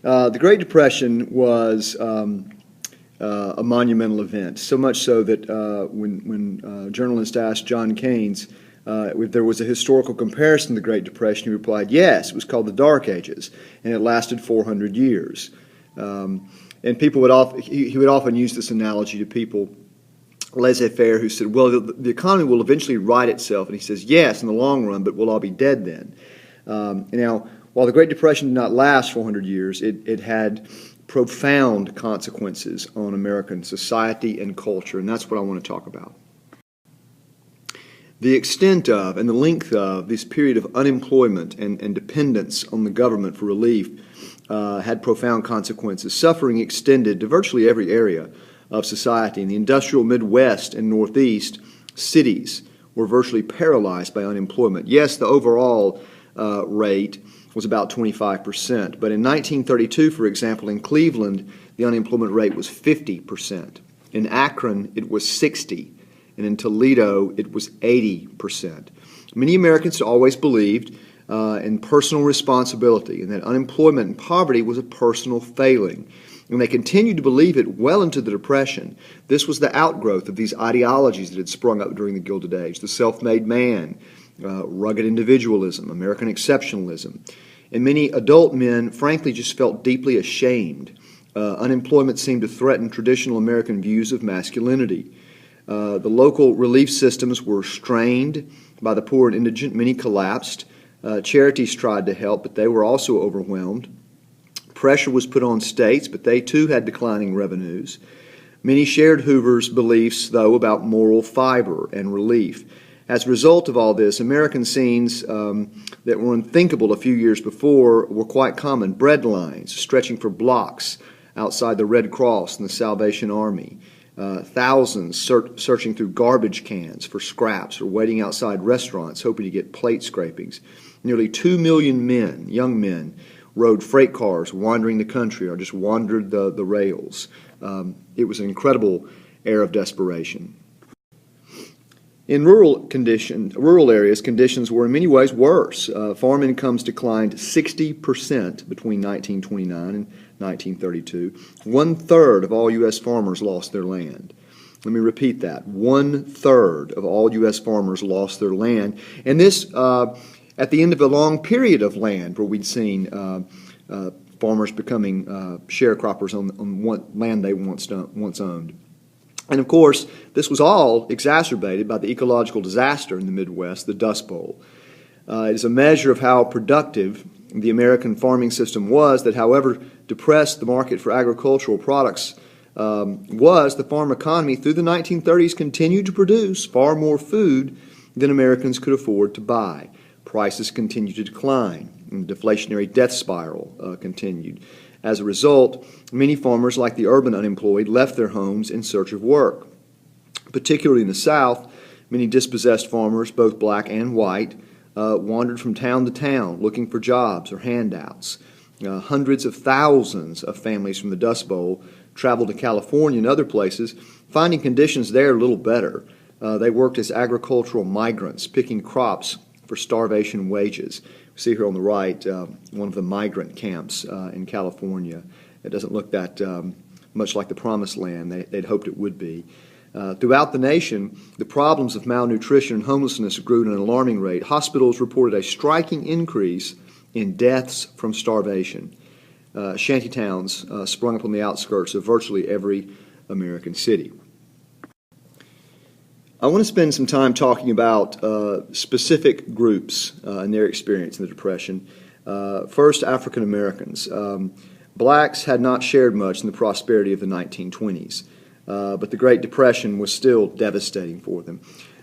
The Great Depression was a monumental event, so much so that when journalists asked John Keynes if there was a historical comparison to the Great Depression, he replied, yes, it was called the Dark Ages, and it lasted 400 years. And people would he would often use this analogy to people, laissez-faire, who said, well, the economy will eventually right itself. And he says, yes, in the long run, but we'll all be dead then. Now, while the Great Depression did not last 400 years, it had profound consequences on American society and culture, and that's what I want to talk about. The extent of and the length of this period of unemployment and dependence on the government for relief had profound consequences. Suffering extended to virtually every area of society. In the industrial Midwest and Northeast, cities were virtually paralyzed by unemployment. Yes, the overall rate was about 25%, but in 1932, for example, in Cleveland, the unemployment rate was 50%. In Akron, it was 60%. And in Toledo, it was 80%. Many Americans always believed in personal responsibility and that unemployment and poverty was a personal failing. And they continued to believe it well into the Depression. This was the outgrowth of these ideologies that had sprung up during the Gilded Age: the self-made man, rugged individualism, American exceptionalism. And many adult men, frankly, just felt deeply ashamed. Unemployment seemed to threaten traditional American views of masculinity. The local relief systems were strained by the poor and indigent. Many collapsed. Charities tried to help, but they were also overwhelmed. Pressure was put on states, but they too had declining revenues. Many shared Hoover's beliefs, though, about moral fiber and relief. As a result of all this, American scenes that were unthinkable a few years before were quite common. Bread lines stretching for blocks outside the Red Cross and the Salvation Army. Thousands searching through garbage cans for scraps or waiting outside restaurants hoping to get plate scrapings. Nearly 2 million men, young men, rode freight cars wandering the country or just wandered the rails. It was an incredible era of desperation. In rural areas, conditions were in many ways worse. Farm incomes declined 60% between 1929 and 1932. 1/3 of all U.S. farmers lost their land. Let me repeat that. 1/3 of all U.S. farmers lost their land. And this at the end of a long period of land where we'd seen farmers becoming sharecroppers on what land they once owned. And of course, this was all exacerbated by the ecological disaster in the Midwest, the Dust Bowl. It is a measure of how productive the American farming system was that, however depressed the market for agricultural products was, the farm economy through the 1930s continued to produce far more food than Americans could afford to buy. Prices continued to decline, and the deflationary death spiral continued. As a result, many farmers, like the urban unemployed, left their homes in search of work. Particularly in the South, many dispossessed farmers, both black and white, wandered from town to town looking for jobs or handouts. Hundreds of thousands of families from the Dust Bowl traveled to California and other places, finding conditions there a little better. They worked as agricultural migrants, picking crops for starvation wages. We see here on the right one of the migrant camps in California. It doesn't look that much like the promised land they'd hoped it would be. Throughout the nation, the problems of malnutrition and homelessness grew at an alarming rate. Hospitals reported a striking increase in deaths from starvation. Shantytowns sprung up on the outskirts of virtually every American city. I want to spend some time talking about specific groups and their experience in the Depression. First, African Americans. Blacks had not shared much in the prosperity of the 1920s, but the Great Depression was still devastating for them.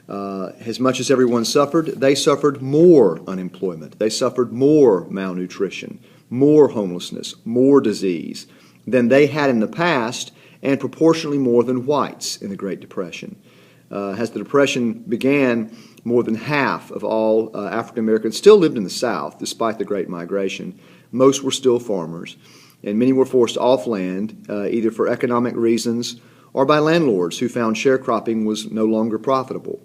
As much as everyone suffered, they suffered more unemployment. They suffered more malnutrition, more homelessness, more disease than they had in the past, and proportionally more than whites in the Great Depression. As the Depression began, more than half of all African Americans still lived in the South, despite the Great Migration. Most were still farmers, and many were forced off land, either for economic reasons or by landlords who found sharecropping was no longer profitable.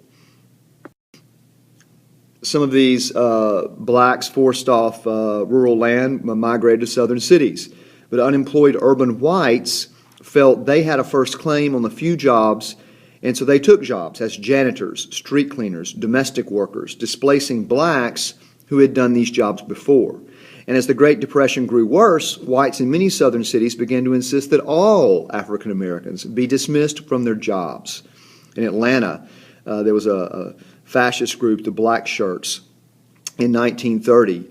Some of these blacks forced off rural land migrated to southern cities. But unemployed urban whites felt they had a first claim on the few jobs, and so they took jobs as janitors, street cleaners, domestic workers, displacing blacks who had done these jobs before. And as the Great Depression grew worse, whites in many southern cities began to insist that all African Americans be dismissed from their jobs. In Atlanta, there was a fascist group, the Black Shirts, in 1930,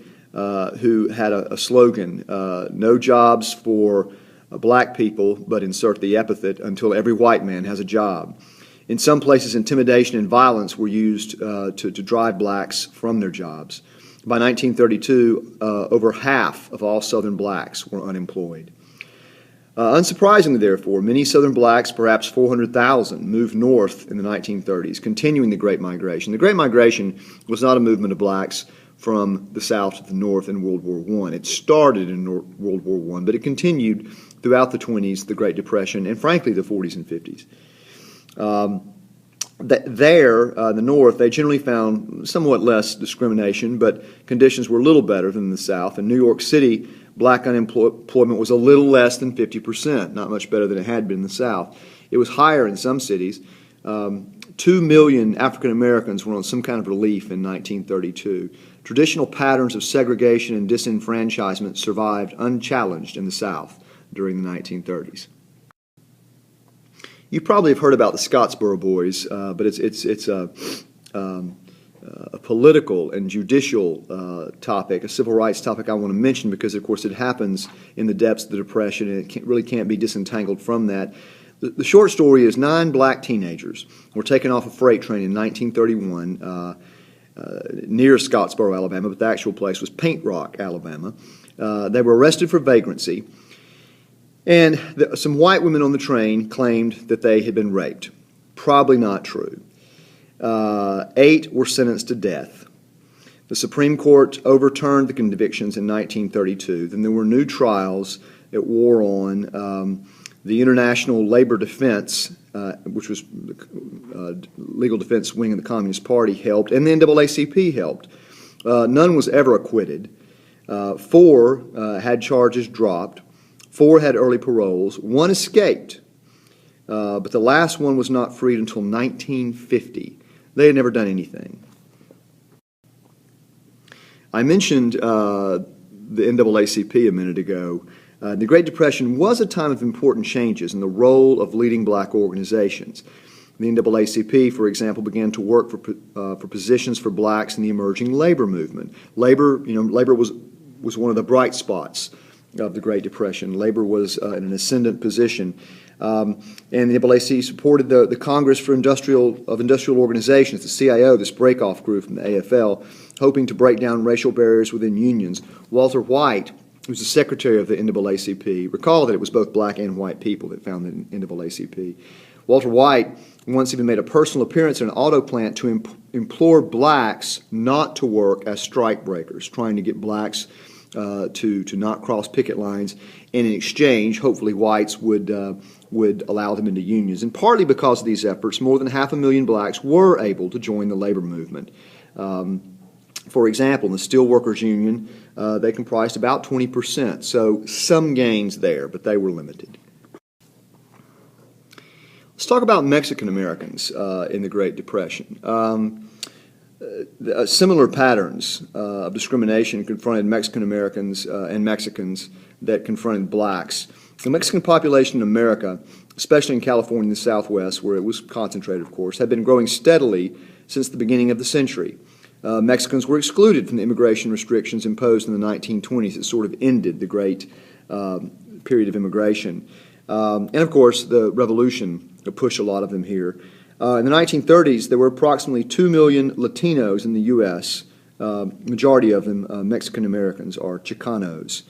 who had a slogan, no jobs for black people, but insert the epithet, until every white man has a job. In some places, intimidation and violence were used to drive blacks from their jobs. By 1932, over half of all Southern blacks were unemployed. Unsurprisingly, therefore, many Southern blacks, perhaps 400,000, moved north in the 1930s, continuing the Great Migration. The Great Migration was not a movement of blacks from the South to the North in World War I. It started in World War I, but it continued throughout the 20s, the Great Depression, and frankly, the 40s and 50s. There, in the North, they generally found somewhat less discrimination, but conditions were a little better than the South. In New York City, black unemployment was a little less than 50%, not much better than it had been in the South. It was higher in some cities. 2 million African Americans were on some kind of relief in 1932. Traditional patterns of segregation and disenfranchisement survived unchallenged in the South during the 1930s. You probably have heard about the Scottsboro Boys, but it's a political and judicial topic, a civil rights topic I want to mention because, of course, it happens in the depths of the Depression, and it really can't be disentangled from that. The short story is 9 black teenagers were taken off a freight train in 1931 near Scottsboro, Alabama, but the actual place was Paint Rock, Alabama. They were arrested for vagrancy. And some white women on the train claimed that they had been raped. Probably not true. 8 were sentenced to death. The Supreme Court overturned the convictions in 1932. Then there were new trials that wore on. The International Labor Defense, which was the legal defense wing of the Communist Party, helped, and the NAACP helped. None was ever acquitted. 4 had charges dropped. 4 had early paroles. 1 escaped, but the last one was not freed until 1950. They had never done anything. I mentioned the NAACP a minute ago. The Great Depression was a time of important changes in the role of leading black organizations. The NAACP, for example, began to work for positions for blacks in the emerging labor movement. Labor was one of the bright spots of the Great Depression. Labor was in an ascendant position. And the NAACP supported the Congress for Industrial Organizations, the CIO, this break-off group from the AFL, hoping to break down racial barriers within unions. Walter White, who was the secretary of the NAACP, recalled that it was both black and white people that founded the NAACP. Walter White once even made a personal appearance in an auto plant to implore blacks not to work as strike breakers, trying to get blacks to not cross picket lines, and in exchange, hopefully whites would allow them into unions. And partly because of these efforts, more than 500,000 blacks were able to join the labor movement. For example, in the Steelworkers Union, they comprised about 20%, so some gains there, but they were limited. Let's talk about Mexican Americans in the Great Depression. Similar patterns of discrimination confronted Mexican Americans and Mexicans that confronted blacks. The Mexican population in America, especially in California and the Southwest, where it was concentrated, of course, had been growing steadily since the beginning of the century. Mexicans were excluded from the immigration restrictions imposed in the 1920s. It sort of ended the great period of immigration. And, of course, the revolution pushed a lot of them here. In the 1930s, there were approximately 2 million Latinos in the U.S., majority of them Mexican Americans, or Chicanos,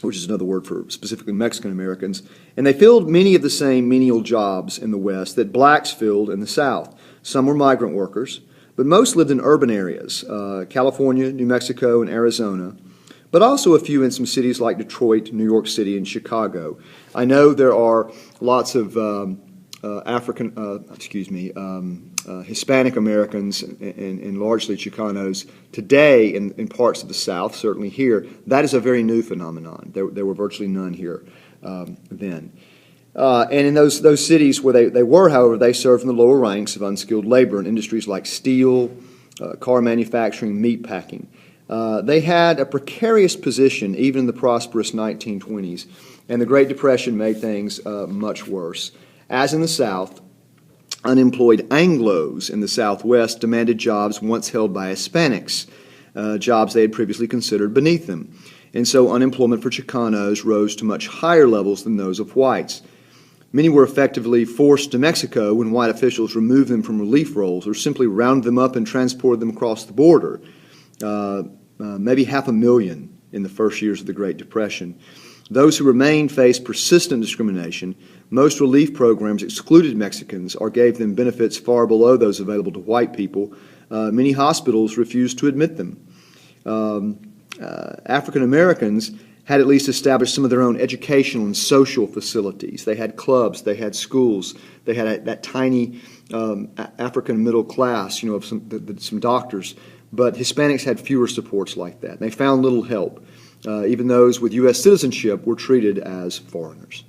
which is another word for specifically Mexican Americans, and they filled many of the same menial jobs in the West that blacks filled in the South. Some were migrant workers, but most lived in urban areas, California, New Mexico, and Arizona, but also a few in some cities like Detroit, New York City, and Chicago. I know there are lots of Hispanic Americans and largely Chicanos today in parts of the South, certainly here, that is a very new phenomenon. There were virtually none here then. And in those cities where they were, however, they served in the lower ranks of unskilled labor in industries like steel, car manufacturing, meat packing. They had a precarious position even in the prosperous 1920s, and the Great Depression made things much worse. As in the South, unemployed Anglos in the Southwest demanded jobs once held by Hispanics, jobs they had previously considered beneath them. And so unemployment for Chicanos rose to much higher levels than those of whites. Many were effectively forced to Mexico when white officials removed them from relief rolls or simply rounded them up and transported them across the border. Maybe 500,000 in the first years of the Great Depression. Those who remained faced persistent discrimination. Most relief programs excluded Mexicans or gave them benefits far below those available to white people. Many hospitals refused to admit them. African Americans had at least established some of their own educational and social facilities. They had clubs, they had schools, they had that tiny African middle class, of some doctors. But Hispanics had fewer supports like that. They found little help. Even those with U.S. citizenship were treated as foreigners.